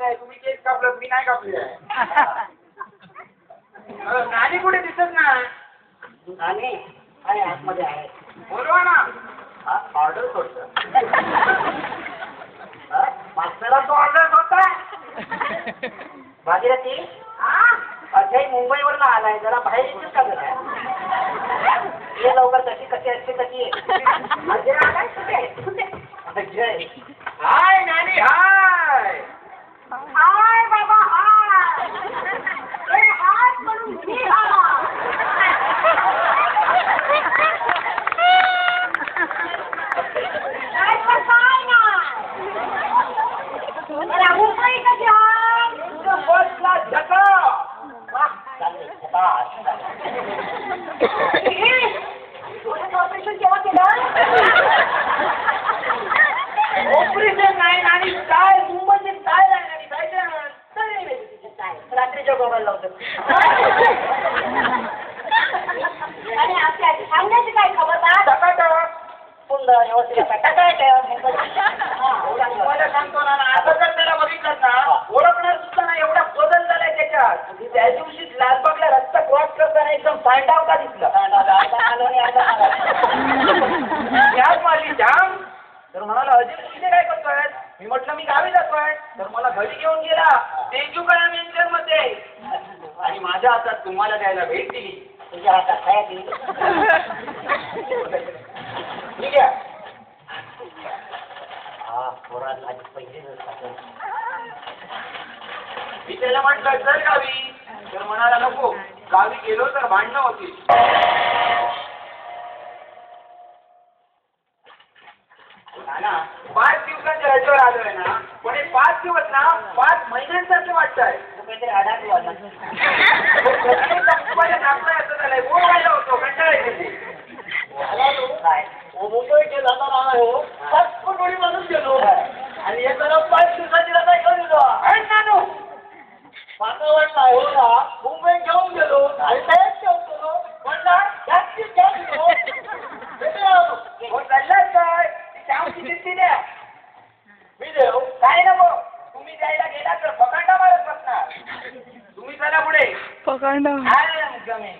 नाही, तुम्ही केस कापलं, मी नाही कापली आहे. नानी कुठे दिसत नाही. नानी आहे आतमध्ये आहे. बोलवा ना. ऑर्डर करतो. मास्तरा तो ऑर्डर करतोय. भागीरथी अजय मुंबईवरून आलाय, जरा बाहेर येशील का जरा? ये लवकर. कशी कशी असते तशी अजय आलाय. कुठे अजय? हाय नानी, हाय. हाय बाबा हाय. हात म्हणून निघाला. काय करताय ना? मला मुंबई कधी आहे? बसला झका. ऑपरेशन केव्हा केलं? ऑपरेशन नाही नानी, काय मुंबईचे काय नाही नानी, काय रात्रीच्या मोबाईल लावतो. आणि आपल्या सांगण्याची काय खबर बा? सुंदर व्यवस्थित मला सांगतो ना, आता जर त्याला बघितलं ना, ओळखणार सुद्धा ना, एवढा बदल झालाय त्याच्यात. त्या दिवशी लालबागला रस्ता क्रॉस करताना एकदम पांडावता दिसला. याच माझी जाम. तर म्हणाला, अजय तिथे काय करतोय? मी म्हटलं मी गावी जातोय. तर मला घरी घेऊन गेला तेजूकळा मेंशन मध्ये, आणि माझ्या हातात तुम्हाला द्यायला भेट दिली. तुझ्या हातात काय दिली? ठीक आहे. हा पोरात माझी पहिली मी त्याला म्हटलं चल गावी. तर म्हणाला नको, गावी गेलो तर भांडणं होती. ना 5 दिवसाच्या ह्याच्यावर आलोय ना, पण हे 5 दिवस ना 5 महिन्यांसारखे वाटतंय. काहीतरी अडाकलो आता. नाचलाय असं झालंय, बोर व्हायला होतो, कंटाळा येते. काय मुंबई गेला हो, 5 कोटी माणूस गेलो, आणि हे जरा 5 दिवसाची रजा घेऊन गेलो. वातावरण नाही हो ना, मुंबई घेऊन गेलो, आणि तयार ठेवतो म्हणला जास्तीत जास्त चाललाय काय श्यामची चिठ्ठी द्या. मी देऊ काय ना मग, तुम्ही जायला गेला तर पकांडा मारत बसणार. तुम्ही चला पुढे. पकांडा काय मुक्कामी